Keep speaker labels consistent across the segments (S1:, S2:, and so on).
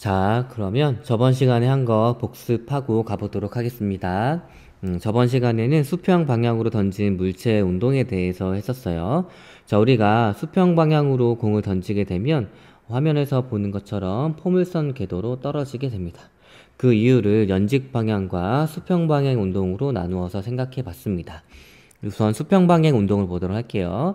S1: 자, 그러면 저번 시간에 한 거 복습하고 가보도록 하겠습니다. 저번 시간에는 수평 방향으로 던진 물체 운동에 대해서 했었어요. 자, 우리가 수평 방향으로 공을 던지게 되면 화면에서 보는 것처럼 포물선 궤도로 떨어지게 됩니다. 그 이유를 연직 방향과 수평 방향 운동으로 나누어서 생각해 봤습니다. 우선 수평 방향 운동을 보도록 할게요.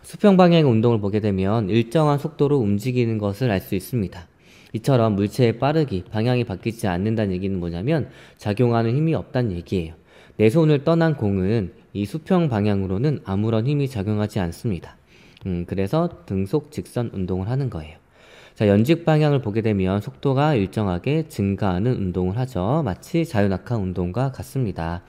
S1: 수평 방향 운동을 보게 되면 일정한 속도로 움직이는 것을 알 수 있습니다. 이처럼 물체의 빠르기, 방향이 바뀌지 않는다는 얘기는 뭐냐면 작용하는 힘이 없다는 얘기예요. 내 손을 떠난 공은 이 수평 방향으로는 아무런 힘이 작용하지 않습니다. 그래서 등속 직선 운동을 하는 거예요. 자, 연직 방향을 보게 되면 속도가 일정하게 증가하는 운동을 하죠. 마치 자유낙하 운동과 같습니다.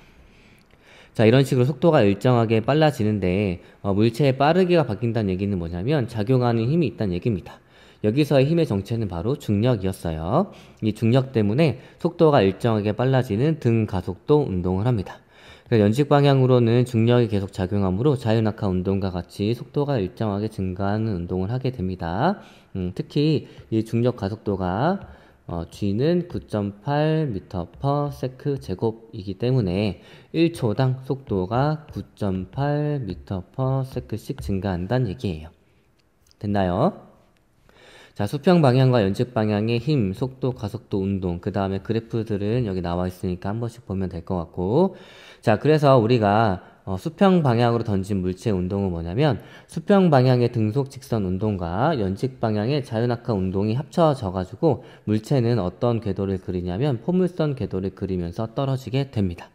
S1: 자, 이런 식으로 속도가 일정하게 빨라지는데 물체의 빠르기가 바뀐다는 얘기는 뭐냐면 작용하는 힘이 있다는 얘기입니다. 여기서의 힘의 정체는 바로 중력이었어요. 이 중력 때문에 속도가 일정하게 빨라지는 등가속도 운동을 합니다. 연직 방향으로는 중력이 계속 작용하므로 자유낙하 운동과 같이 속도가 일정하게 증가하는 운동을 하게 됩니다. 특히 이 중력 가속도가 G는 9.8m/s 제곱이기 때문에 1초당 속도가 9.8m/s씩 증가한다는 얘기예요. 됐나요? 자, 수평 방향과 연직 방향의 힘, 속도, 가속도, 운동, 그 다음에 그래프들은 여기 나와 있으니까 한 번씩 보면 될 것 같고. 자, 그래서 우리가 수평 방향으로 던진 물체 운동은 뭐냐면 수평 방향의 등속 직선 운동과 연직 방향의 자유낙하 운동이 합쳐져 가지고 물체는 어떤 궤도를 그리냐면 포물선 궤도를 그리면서 떨어지게 됩니다.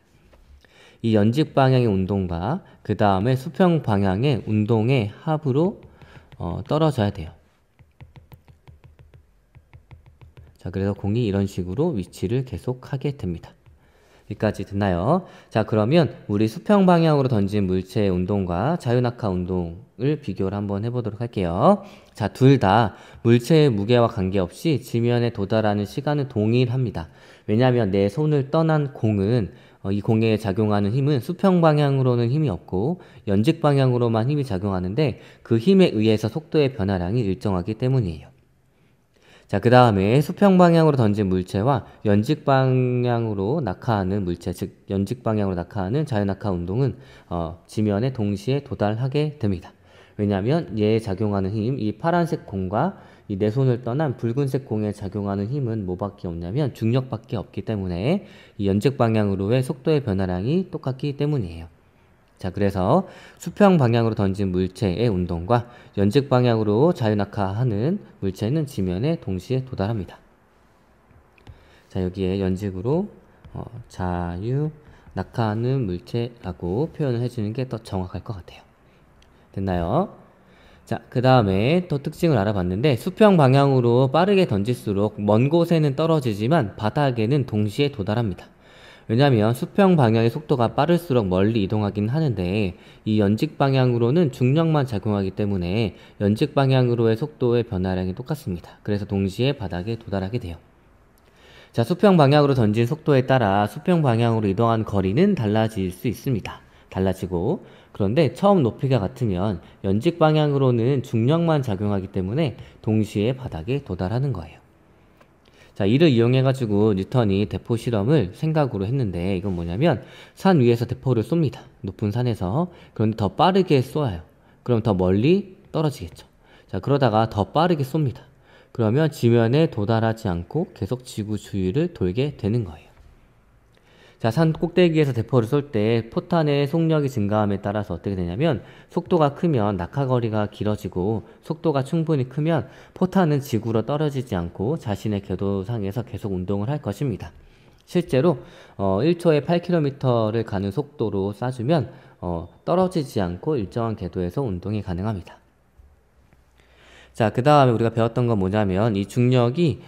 S1: 이 연직 방향의 운동과 그 다음에 수평 방향의 운동의 합으로 떨어져야 돼요. 자, 그래서 공이 이런 식으로 위치를 계속 하게 됩니다. 여기까지 됐나요? 자, 그러면 우리 수평 방향으로 던진 물체의 운동과 자유낙하 운동을 비교를 한번 해보도록 할게요. 자, 둘 다 물체의 무게와 관계없이 지면에 도달하는 시간은 동일합니다. 왜냐하면 내 손을 떠난 공은 이 공에 작용하는 힘은 수평 방향으로는 힘이 없고 연직 방향으로만 힘이 작용하는데 그 힘에 의해서 속도의 변화량이 일정하기 때문이에요. 자, 그 다음에 수평 방향으로 던진 물체와 연직 방향으로 낙하하는 물체, 즉 연직 방향으로 낙하하는 자유낙하 운동은 지면에 동시에 도달하게 됩니다. 왜냐하면 얘에 작용하는 힘, 이 파란색 공과 이 내 손을 떠난 붉은색 공에 작용하는 힘은 뭐밖에 없냐면 중력밖에 없기 때문에 이 연직 방향으로의 속도의 변화량이 똑같기 때문이에요. 자, 그래서 수평 방향으로 던진 물체의 운동과 연직 방향으로 자유낙하하는 물체는 지면에 동시에 도달합니다. 자, 여기에 연직으로 자유낙하하는 물체라고 표현을 해주는 게 더 정확할 것 같아요. 됐나요? 자, 그 다음에 또 특징을 알아봤는데 수평 방향으로 빠르게 던질수록 먼 곳에는 떨어지지만 바닥에는 동시에 도달합니다. 왜냐하면 수평 방향의 속도가 빠를수록 멀리 이동하긴 하는데 이 연직 방향으로는 중력만 작용하기 때문에 연직 방향으로의 속도의 변화량이 똑같습니다. 그래서 동시에 바닥에 도달하게 돼요. 자, 수평 방향으로 던진 속도에 따라 수평 방향으로 이동한 거리는 달라질 수 있습니다. 달라지고, 그런데 처음 높이가 같으면 연직 방향으로는 중력만 작용하기 때문에 동시에 바닥에 도달하는 거예요. 자, 이를 이용해가지고 뉴턴이 대포 실험을 생각으로 했는데 이건 뭐냐면 산 위에서 대포를 쏩니다. 높은 산에서. 그런데 더 빠르게 쏘아요. 그럼 더 멀리 떨어지겠죠. 자, 그러다가 더 빠르게 쏩니다. 그러면 지면에 도달하지 않고 계속 지구 주위를 돌게 되는 거예요. 자, 산 꼭대기에서 대포를 쏠 때 포탄의 속력이 증가함에 따라서 어떻게 되냐면 속도가 크면 낙하거리가 길어지고 속도가 충분히 크면 포탄은 지구로 떨어지지 않고 자신의 궤도상에서 계속 운동을 할 것입니다. 실제로 1초에 8km를 가는 속도로 쏴주면 떨어지지 않고 일정한 궤도에서 운동이 가능합니다. 자, 그 다음에 우리가 배웠던 건 뭐냐면 이 중력이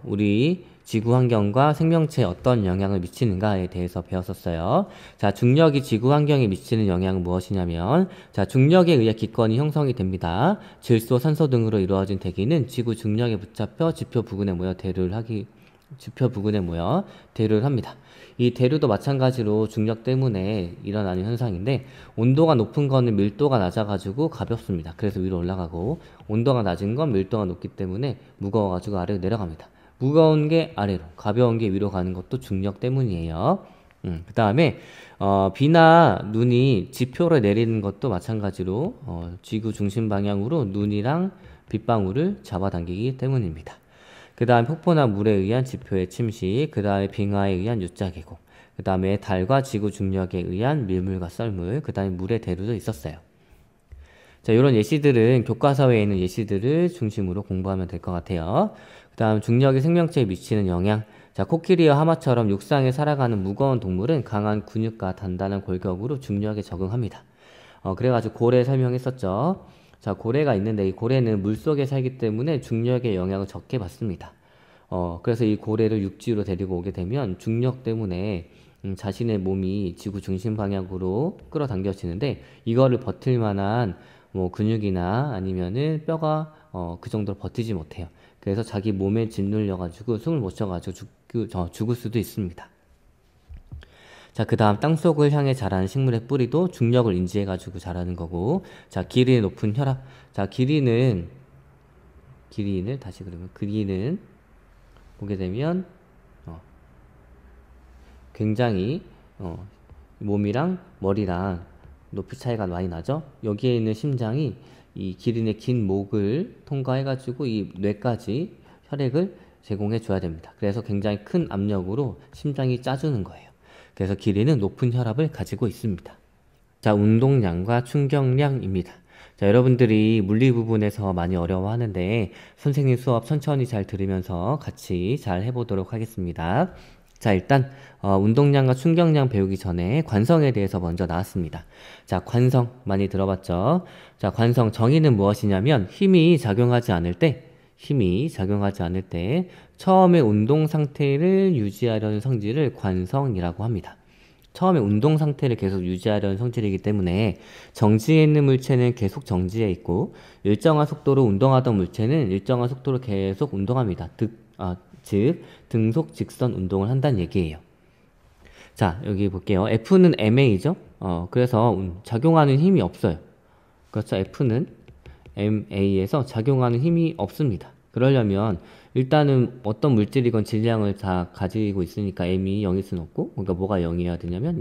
S1: 우리 지구 환경과 생명체에 어떤 영향을 미치는가에 대해서 배웠었어요. 자, 중력이 지구 환경에 미치는 영향은 무엇이냐면, 자, 중력에 의해 기권이 형성이 됩니다. 질소, 산소 등으로 이루어진 대기는 지구 중력에 붙잡혀 지표 부근에 모여 대류를 합니다. 이 대류도 마찬가지로 중력 때문에 일어나는 현상인데 온도가 높은 거는 밀도가 낮아가지고 가볍습니다. 그래서 위로 올라가고 온도가 낮은 건 밀도가 높기 때문에 무거워가지고 아래로 내려갑니다. 무거운 게 아래로, 가벼운 게 위로 가는 것도 중력 때문이에요. 그 다음에 비나 눈이 지표로 내리는 것도 마찬가지로 지구 중심 방향으로 눈이랑 빗방울을 잡아당기기 때문입니다. 그 다음 폭포나 물에 의한 지표의 침식, 그 다음에 빙하에 의한 U자 계곡, 그 다음에 달과 지구 중력에 의한 밀물과 썰물, 그 다음에 물의 대류도 있었어요. 자, 이런 예시들은 교과서에 있는 예시들을 중심으로 공부하면 될 것 같아요. 그 다음 중력이 생명체에 미치는 영향. 자, 코끼리와 하마처럼 육상에 살아가는 무거운 동물은 강한 근육과 단단한 골격으로 중력에 적응합니다. 그래가지고 고래 설명했었죠. 자, 고래가 있는데 이 고래는 물속에 살기 때문에 중력의 영향을 적게 받습니다. 그래서 이 고래를 육지로 데리고 오게 되면 중력 때문에 자신의 몸이 지구 중심 방향으로 끌어당겨지는데 이거를 버틸 만한 뭐 근육이나 아니면은 뼈가 그 정도로 버티지 못해요. 그래서 자기 몸에 짓눌려 가지고 숨을 못 쉬어가지고 죽을 수도 있습니다. 자, 그 다음 땅속을 향해 자라는 식물의 뿌리도 중력을 인지해 가지고 자라는 거고, 자, 길이의 높은 혈압. 자, 길이는 다시 그러면 길이는 보게 되면 굉장히 몸이랑 머리랑 높이 차이가 많이 나죠. 여기에 있는 심장이 이 기린의 긴 목을 통과해가지고 이 뇌까지 혈액을 제공해 줘야 됩니다. 그래서 굉장히 큰 압력으로 심장이 짜주는 거예요. 그래서 기린은 높은 혈압을 가지고 있습니다. 자, 운동량과 충격량입니다. 자, 여러분들이 물리 부분에서 많이 어려워하는데 선생님 수업 천천히 잘 들으면서 같이 잘 해보도록 하겠습니다. 자, 일단 운동량과 충격량 배우기 전에 관성에 대해서 먼저 나왔습니다. 자, 관성 많이 들어봤죠? 자, 관성 정의는 무엇이냐면 힘이 작용하지 않을 때 처음에 운동 상태를 유지하려는 성질을 관성이라고 합니다. 처음에 운동 상태를 계속 유지하려는 성질이기 때문에 정지해 있는 물체는 계속 정지해 있고 일정한 속도로 운동하던 물체는 일정한 속도로 계속 운동합니다. 즉 등속 직선 운동을 한다는 얘기예요. 자, 여기 볼게요. F는 MA죠. 그래서 작용하는 힘이 없어요. 그렇죠. F는 MA에서 작용하는 힘이 없습니다. 그러려면 일단은 어떤 물질이건 질량을 다 가지고 있으니까 M이 0일 수는 없고, 그러니까 뭐가 0이어야 되냐면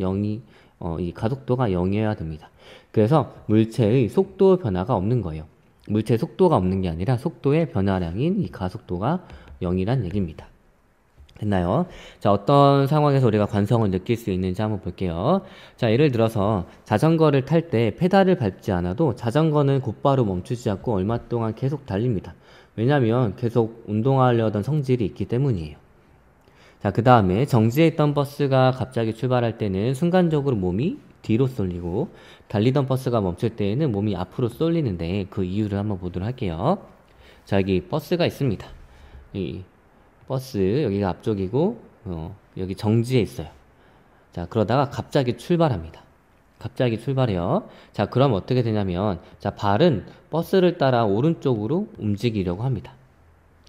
S1: 이 가속도가 0이어야 됩니다. 그래서 물체의 속도 변화가 없는 거예요. 물체의 속도가 없는 게 아니라 속도의 변화량인 이 가속도가 0이란 얘기입니다. 됐나요? 자, 어떤 상황에서 우리가 관성을 느낄 수 있는지 한번 볼게요. 자, 예를 들어서 자전거를 탈 때 페달을 밟지 않아도 자전거는 곧바로 멈추지 않고 얼마 동안 계속 달립니다. 왜냐하면 계속 운동하려던 성질이 있기 때문이에요. 자, 그 다음에 정지해 있던 버스가 갑자기 출발할 때는 순간적으로 몸이 뒤로 쏠리고 달리던 버스가 멈출 때에는 몸이 앞으로 쏠리는데 그 이유를 한번 보도록 할게요. 자, 여기 버스가 있습니다. 이 버스 여기가 앞쪽이고 여기 정지해 있어요. 자, 그러다가 갑자기 출발합니다. 갑자기 출발해요. 자, 그럼 어떻게 되냐면 자, 발은 버스를 따라 오른쪽으로 움직이려고 합니다.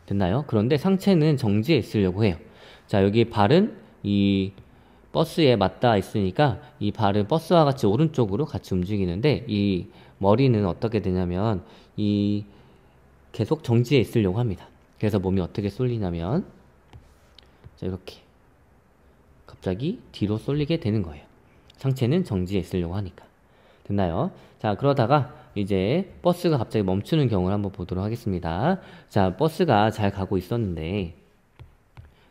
S1: 됐나요? 그런데 상체는 정지해 있으려고 해요. 자, 여기 발은 이 버스에 맞닿아 있으니까 이 발은 버스와 같이 오른쪽으로 같이 움직이는데 이 머리는 어떻게 되냐면 이 계속 정지해 있으려고 합니다. 그래서 몸이 어떻게 쏠리냐면 자, 이렇게 갑자기 뒤로 쏠리게 되는 거예요. 상체는 정지해 있으려고 하니까. 됐나요? 자, 그러다가 이제 버스가 갑자기 멈추는 경우를 한번 보도록 하겠습니다. 자, 버스가 잘 가고 있었는데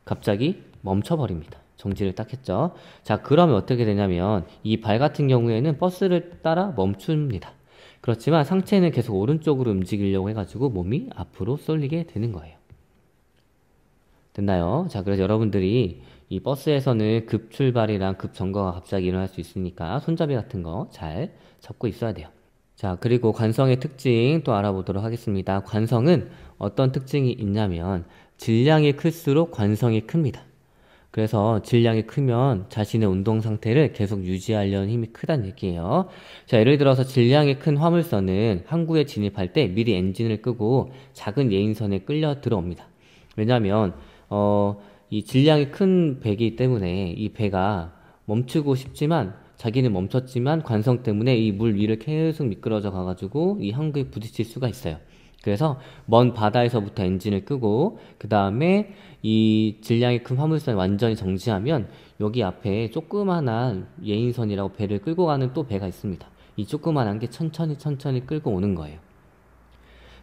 S1: 갑자기 멈춰버립니다. 정지를 딱 했죠. 자, 그러면 어떻게 되냐면 이 발 같은 경우에는 버스를 따라 멈춥니다. 그렇지만 상체는 계속 오른쪽으로 움직이려고 해가지고 몸이 앞으로 쏠리게 되는 거예요. 됐나요? 자, 그래서 여러분들이 이 버스에서는 급출발이랑 급정거가 갑자기 일어날 수 있으니까 손잡이 같은 거 잘 잡고 있어야 돼요. 자, 그리고 관성의 특징 또 알아보도록 하겠습니다. 관성은 어떤 특징이 있냐면 질량이 클수록 관성이 큽니다. 그래서 질량이 크면 자신의 운동 상태를 계속 유지하려는 힘이 크다는 얘기예요. 자, 예를 들어서 질량이 큰 화물선은 항구에 진입할 때 미리 엔진을 끄고 작은 예인선에 끌려 들어옵니다. 왜냐하면 이 질량이 큰 배이기 때문에 이 배가 멈추고 싶지만 자기는 멈췄지만 관성 때문에 이 물 위를 계속 미끄러져 가가지고 이 항구에 부딪힐 수가 있어요. 그래서 먼 바다에서부터 엔진을 끄고 그 다음에 이 질량이 큰 화물선을 완전히 정지하면 여기 앞에 조그만한 예인선이라고 배를 끌고 가는 또 배가 있습니다. 이 조그만한 게 천천히 끌고 오는 거예요.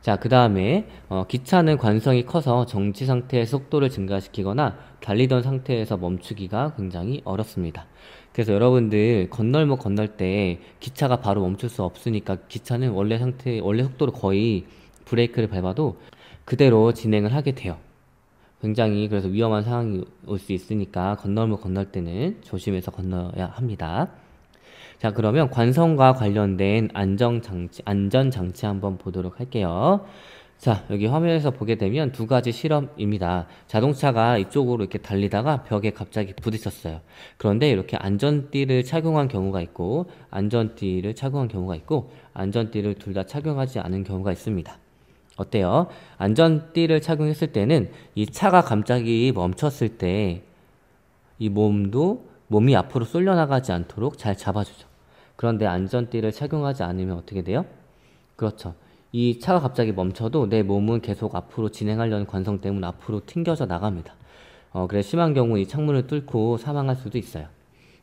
S1: 자, 그 다음에 기차는 관성이 커서 정지 상태에서 속도를 증가시키거나 달리던 상태에서 멈추기가 굉장히 어렵습니다. 그래서 여러분들 건널 때 기차가 바로 멈출 수 없으니까 기차는 원래 속도로 거의 브레이크를 밟아도 그대로 진행을 하게 돼요. 굉장히 그래서 위험한 상황이 올 수 있으니까 건널 때는 조심해서 건너야 합니다. 자, 그러면 관성과 관련된 안전장치 한번 보도록 할게요. 자, 여기 화면에서 보게 되면 두 가지 실험입니다. 자동차가 이쪽으로 이렇게 달리다가 벽에 갑자기 부딪혔어요. 그런데 이렇게 안전띠를 착용한 경우가 있고, 안전띠를 둘 다 착용하지 않은 경우가 있습니다. 어때요? 안전띠를 착용했을 때는 이 차가 갑자기 멈췄을 때 이 몸이 앞으로 쏠려나가지 않도록 잘 잡아주죠. 그런데 안전띠를 착용하지 않으면 어떻게 돼요? 그렇죠. 이 차가 갑자기 멈춰도 내 몸은 계속 앞으로 진행하려는 관성 때문에 앞으로 튕겨져 나갑니다. 그래서 심한 경우 이 창문을 뚫고 사망할 수도 있어요.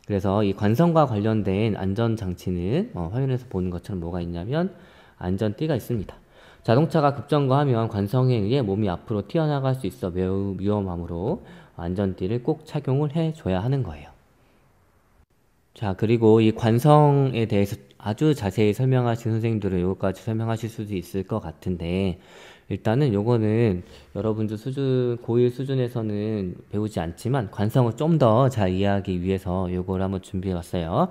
S1: 그래서 이 관성과 관련된 안전장치는 화면에서 보는 것처럼 뭐가 있냐면 안전띠가 있습니다. 자동차가 급정거하면 관성에 의해 몸이 앞으로 튀어나갈 수 있어 매우 위험하므로 안전띠를 꼭 착용을 해줘야 하는 거예요. 자, 그리고 이 관성에 대해서 아주 자세히 설명하신 선생님들은 요거까지 설명하실 수도 있을 것 같은데, 일단은 요거는 여러분들 고1 수준에서는 배우지 않지만 관성을 좀 더 잘 이해하기 위해서 요거를 한번 준비해 왔어요.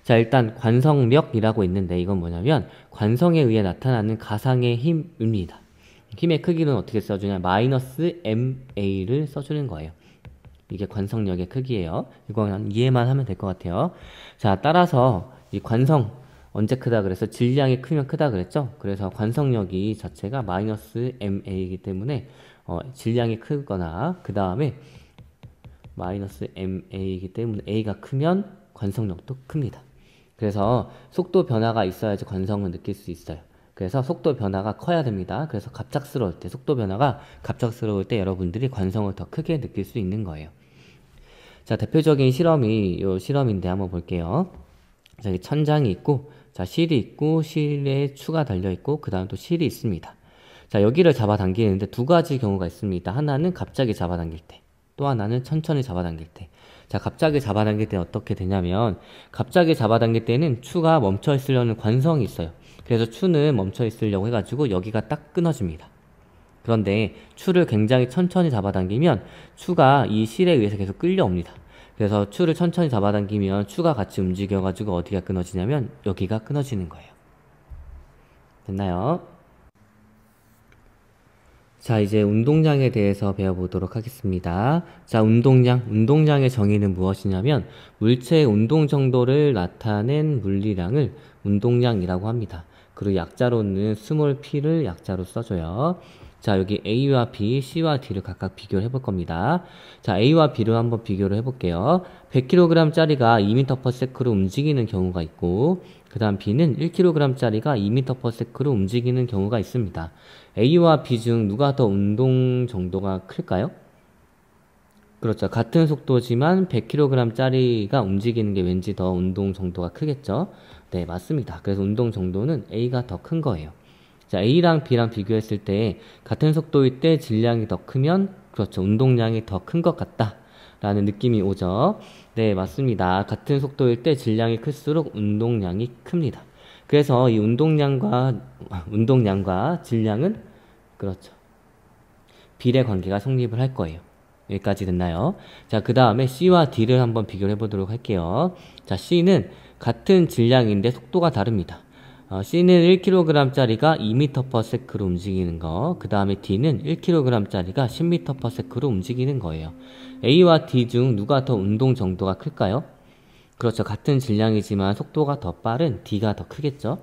S1: 자, 일단 관성력이라고 있는데 이건 뭐냐면 관성에 의해 나타나는 가상의 힘입니다. 힘의 크기는 어떻게 써주냐? 마이너스 MA를 써주는 거예요. 이게 관성력의 크기예요. 이거는 이해만 하면 될 것 같아요. 자, 따라서 이 관성 언제 크다 그래서 질량이 크면 크다 그랬죠? 그래서 관성력이 자체가 마이너스 MA이기 때문에 질량이 크거나 그 다음에 마이너스 MA이기 때문에 A가 크면 관성력도 큽니다. 그래서 속도 변화가 있어야지 관성을 느낄 수 있어요. 그래서 속도 변화가 커야 됩니다. 그래서 속도 변화가 갑작스러울 때 여러분들이 관성을 더 크게 느낄 수 있는 거예요. 자, 대표적인 실험이 요 실험인데 한번 볼게요. 자, 여기 천장이 있고, 자, 실이 있고, 실에 추가 달려있고, 그 다음 또 실이 있습니다. 자, 여기를 잡아당기는데 두 가지 경우가 있습니다. 하나는 갑자기 잡아당길 때, 또 하나는 천천히 잡아당길 때. 자, 갑자기 잡아당길 때 어떻게 되냐면, 갑자기 잡아당길 때는 추가 멈춰 있으려는 관성이 있어요. 그래서 추는 멈춰 있으려고 해가지고 여기가 딱 끊어집니다. 그런데 추를 굉장히 천천히 잡아당기면 추가 이 실에 의해서 계속 끌려옵니다. 그래서 추를 천천히 잡아당기면 추가 같이 움직여가지고 어디가 끊어지냐면 여기가 끊어지는 거예요. 됐나요? 자, 이제 운동량에 대해서 배워보도록 하겠습니다. 자, 운동량의 정의는 무엇이냐면 물체의 운동 정도를 나타낸 물리량을 운동량이라고 합니다. 그리고 약자로는 스몰 p를 약자로 써줘요. 자, 여기 A와 B, C와 D를 각각 비교를 해볼 겁니다. 자, A와 B를 한번 비교를 해볼게요. 100kg짜리가 2m/s로 움직이는 경우가 있고, 그 다음 B는 1kg짜리가 2m/s로 움직이는 경우가 있습니다. A와 B 중 누가 더 운동 정도가 클까요? 그렇죠. 같은 속도지만 100kg짜리가 움직이는 게 왠지 더 운동 정도가 크겠죠? 네, 맞습니다. 그래서 운동 정도는 A가 더 큰 거예요. 자, A랑 B랑 비교했을 때 같은 속도일 때 질량이 더 크면 그렇죠. 운동량이 더 큰 것 같다 라는 느낌이 오죠. 네, 맞습니다. 같은 속도일 때 질량이 클수록 운동량이 큽니다. 그래서 이 운동량과 질량은 그렇죠. 비례 관계가 성립을 할 거예요. 여기까지 됐나요? 자, 그 다음에 C와 D를 한번 비교를 해보도록 할게요. 자, C는 같은 질량인데 속도가 다릅니다. C는 1kg짜리가 2m/s로 움직이는 거, 그 다음에 D는 1kg짜리가 10m/s로 움직이는 거예요. A와 D 중 누가 더 운동 정도가 클까요? 그렇죠. 같은 질량이지만 속도가 더 빠른 D가 더 크겠죠?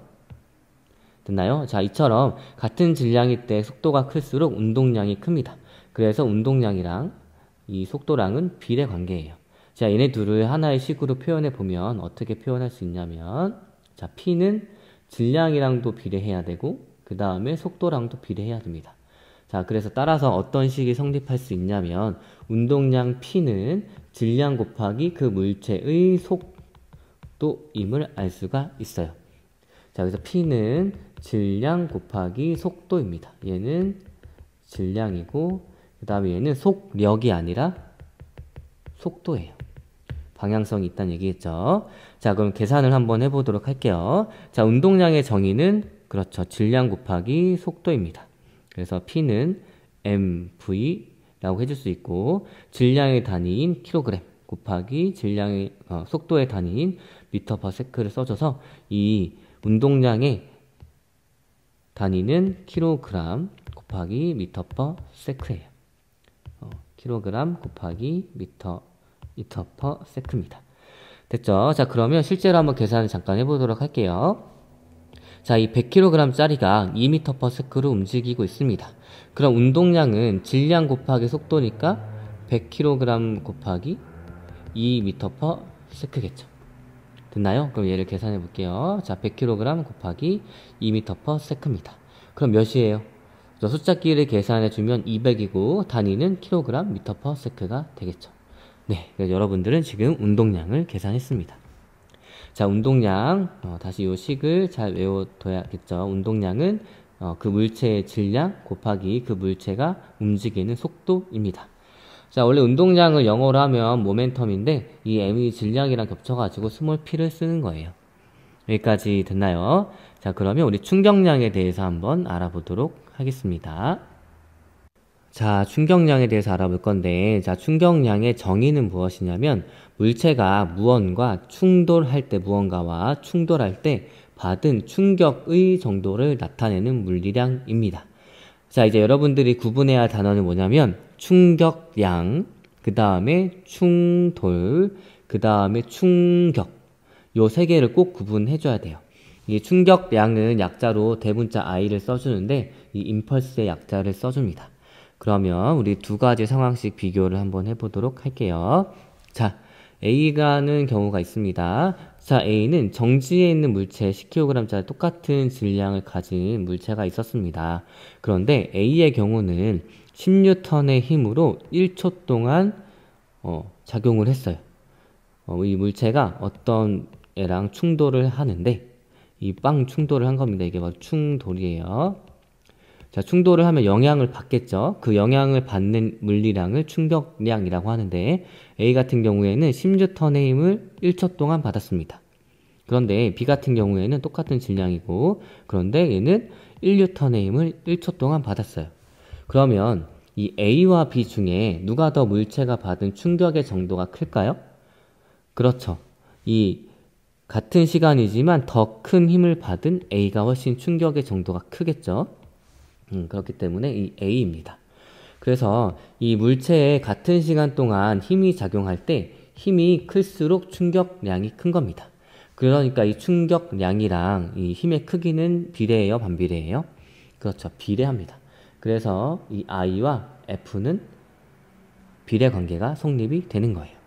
S1: 됐나요? 자, 이처럼 같은 질량일 때 속도가 클수록 운동량이 큽니다. 그래서 운동량이랑 이 속도량은 비례 관계예요. 자, 얘네 둘을 하나의 식으로 표현해 보면 어떻게 표현할 수 있냐면, 자, P는 질량이랑도 비례해야 되고, 그 다음에 속도랑도 비례해야 됩니다. 자, 그래서 따라서 어떤 식이 성립할 수 있냐면 운동량 P는 질량 곱하기 그 물체의 속도임을 알 수가 있어요. 자, 그래서 P는 질량 곱하기 속도입니다. 얘는 질량이고 그 다음에 얘는 속력이 아니라 속도예요. 방향성이 있다는 얘기겠죠. 자, 그럼 계산을 한번 해보도록 할게요. 자, 운동량의 정의는 그렇죠. 질량 곱하기 속도입니다. 그래서 P는 mv라고 해줄 수 있고 질량의 단위인 킬로그램 곱하기 질량의 속도의 단위인 미터 퍼 세크를 써줘서 이 운동량의 단위는 킬로그램 곱하기 미터 퍼 세크예요. 킬로그램 곱하기 미터 퍼 세크입니다. 됐죠? 자, 그러면 실제로 한번 계산을 잠깐 해보도록 할게요. 자, 이 100kg 짜리가 2m per s로 움직이고 있습니다. 그럼 운동량은 질량 곱하기 속도니까 100kg 곱하기 2m per s겠죠. 됐나요? 그럼 얘를 계산해 볼게요. 자, 100kg 곱하기 2m per s입니다. 그럼 몇이에요? 숫자끼를 계산해 주면 200이고 단위는 kg, 미터 per sec가 되겠죠. 네, 그래서 여러분들은 지금 운동량을 계산했습니다. 자, 운동량 다시 요 식을 잘 외워둬야겠죠. 운동량은 그 물체의 질량 곱하기 그 물체가 움직이는 속도입니다. 자, 원래 운동량을 영어로 하면 모멘텀인데 이 m이 질량이랑 겹쳐가지고 스몰 p를 쓰는 거예요. 여기까지 됐나요? 자, 그러면 우리 충격량에 대해서 한번 알아보도록 하겠습니다. 자, 충격량에 대해서 알아볼 건데, 자, 충격량의 정의는 무엇이냐면, 물체가 무언가와 충돌할 때 받은 충격의 정도를 나타내는 물리량입니다. 자, 이제 여러분들이 구분해야 할 단어는 뭐냐면, 충격량, 그 다음에 충돌, 그 다음에 충격. 요 세 개를 꼭 구분해줘야 돼요. 이 충격량은 약자로 대문자 i를 써주는데, 이 임펄스의 약자를 써줍니다. 그러면 우리 두 가지 상황씩 비교를 한번 해보도록 할게요. 자, A가는 경우가 있습니다. 자, A는 정지에 있는 물체 10kg짜리 똑같은 질량을 가진 물체가 있었습니다. 그런데 A의 경우는 10N의 힘으로 1초 동안 작용을 했어요. 이 물체가 어떤 애랑 충돌을 하는데 이 빵 충돌을 한 겁니다. 이게 바로 충돌이에요. 자, 충돌을 하면 영향을 받겠죠. 그 영향을 받는 물리량을 충격량이라고 하는데 A 같은 경우에는 10N의 힘을 1초 동안 받았습니다. 그런데 B 같은 경우에는 똑같은 질량이고 그런데 얘는 1N의 힘을 1초 동안 받았어요. 그러면 이 A와 B 중에 누가 더 물체가 받은 충격의 정도가 클까요? 그렇죠. 이 같은 시간이지만 더 큰 힘을 받은 A가 훨씬 충격의 정도가 크겠죠. 그렇기 때문에 이 A입니다. 그래서 이 물체에 같은 시간 동안 힘이 작용할 때 힘이 클수록 충격량이 큰 겁니다. 그러니까 이 충격량이랑 이 힘의 크기는 비례해요, 반비례해요? 그렇죠. 비례합니다. 그래서 이 I와 F는 비례 관계가 성립이 되는 거예요.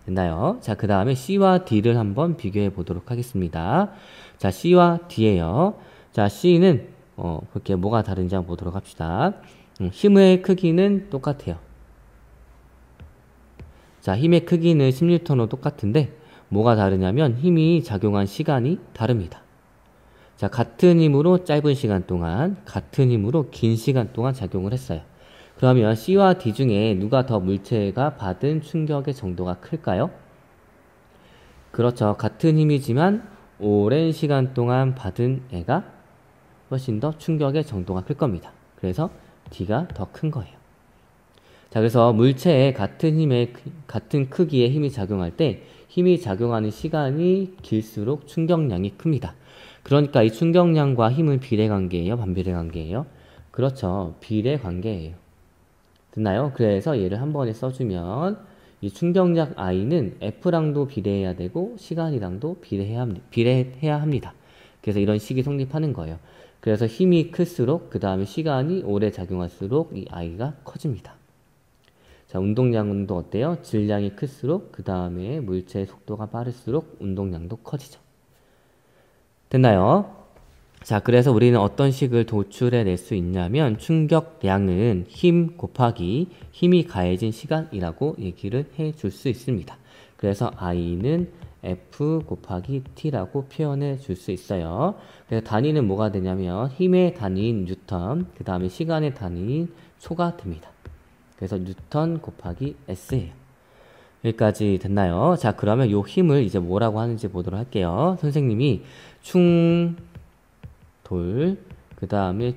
S1: 됐나요? 자, 그 다음에 C와 D를 한번 비교해 보도록 하겠습니다. 자, C와 D예요. 자, C는 그렇게 뭐가 다른지 한번 보도록 합시다. 힘의 크기는 똑같아요. 자, 힘의 크기는 10N로 똑같은데 뭐가 다르냐면 힘이 작용한 시간이 다릅니다. 자, 같은 힘으로 짧은 시간 동안, 같은 힘으로 긴 시간 동안 작용을 했어요. 그러면 C와 D 중에 누가 더 물체가 받은 충격의 정도가 클까요? 그렇죠. 같은 힘이지만 오랜 시간 동안 받은 애가 훨씬 더 충격의 정도가 클 겁니다. 그래서 D가 더 큰 거예요. 자, 그래서 물체에 같은 크기의 힘이 작용할 때 힘이 작용하는 시간이 길수록 충격량이 큽니다. 그러니까 이 충격량과 힘은 비례관계예요? 반비례관계예요? 그렇죠. 비례관계예요. 됐나요? 그래서 얘를 한 번에 써주면 이 충격량 I는 F랑도 비례해야 되고 시간이랑도 비례해야 합니다. 그래서 이런 식이 성립하는 거예요. 그래서 힘이 클수록 그 다음에 시간이 오래 작용할수록 이 I가 커집니다. 자, 운동량도 어때요? 질량이 클수록 그 다음에 물체의 속도가 빠를수록 운동량도 커지죠. 됐나요? 자, 그래서 우리는 어떤 식을 도출해 낼 수 있냐면 충격량은 힘 곱하기 힘이 가해진 시간이라고 얘기를 해 줄 수 있습니다. 그래서 I는 F 곱하기 T라고 표현해 줄 수 있어요. 그래서 단위는 뭐가 되냐면 힘의 단위인 뉴턴, 그 다음에 시간의 단위인 초가 됩니다. 그래서 뉴턴 곱하기 S예요. 여기까지 됐나요? 자, 그러면 요 힘을 이제 뭐라고 하는지 보도록 할게요. 선생님이 충돌, 그 다음에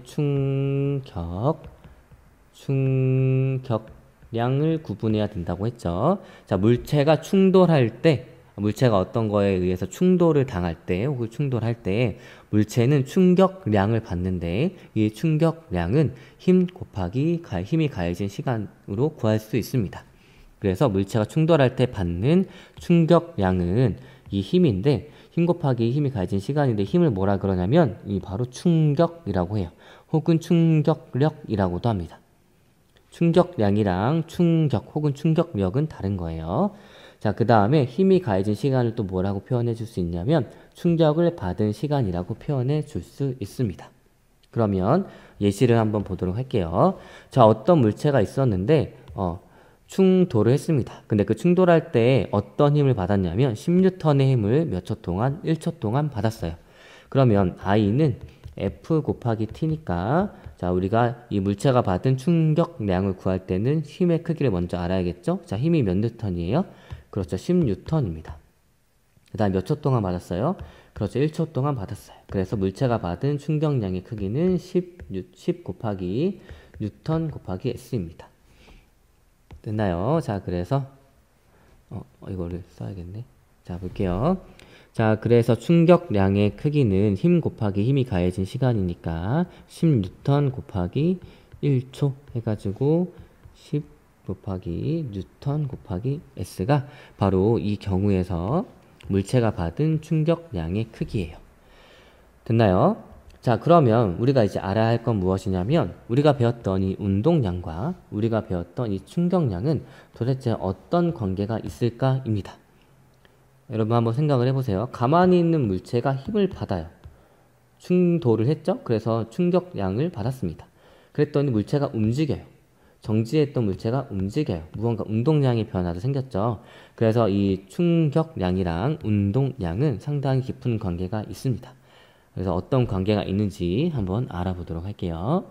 S1: 충격량을 구분해야 된다고 했죠. 자, 물체가 충돌할 때, 물체가 어떤 거에 의해서 충돌을 당할 때, 혹은 충돌할 때, 물체는 충격량을 받는데, 이 충격량은 힘 곱하기 힘이 가해진 시간으로 구할 수 있습니다. 그래서 물체가 충돌할 때 받는 충격량은 이 힘인데, 힘 곱하기 힘이 가해진 시간인데 힘을 뭐라 그러냐면 이 바로 충격이라고 해요. 혹은 충격력이라고도 합니다. 충격량이랑 충격 혹은 충격력은 다른 거예요. 자, 그 다음에 힘이 가해진 시간을 또 뭐라고 표현해 줄 수 있냐면 충격을 받은 시간이라고 표현해 줄 수 있습니다. 그러면 예시를 한번 보도록 할게요. 자, 어떤 물체가 있었는데 충돌을 했습니다. 근데 그 충돌할 때 어떤 힘을 받았냐면 10N의 힘을 몇 초 동안? 1초 동안 받았어요. 그러면 I는 F 곱하기 T니까 자, 우리가 이 물체가 받은 충격량을 구할 때는 힘의 크기를 먼저 알아야겠죠? 자, 힘이 몇 뉴턴이에요? 그렇죠. 10N입니다. 그 다음 몇 초 동안 받았어요? 그렇죠. 1초 동안 받았어요. 그래서 물체가 받은 충격량의 크기는 10 곱하기 뉴턴 곱하기 S입니다. 됐나요? 자, 그래서 이거를 써야겠네. 자, 볼게요. 자, 그래서 충격량의 크기는 힘 곱하기 힘이 가해진 시간이니까 10N 곱하기 1초 해가지고 10 곱하기 뉴턴 곱하기 S가 바로 이 경우에서 물체가 받은 충격량의 크기예요. 됐나요? 자, 그러면 우리가 이제 알아야 할 건 무엇이냐면 우리가 배웠던 이 운동량과 우리가 배웠던 이 충격량은 도대체 어떤 관계가 있을까입니다. 여러분 한번 생각을 해보세요. 가만히 있는 물체가 힘을 받아요. 충돌을 했죠? 그래서 충격량을 받았습니다. 그랬더니 물체가 움직여요. 정지했던 물체가 움직여요. 무언가 운동량의 변화도 생겼죠. 그래서 이 충격량이랑 운동량은 상당히 깊은 관계가 있습니다. 그래서 어떤 관계가 있는지 한번 알아보도록 할게요.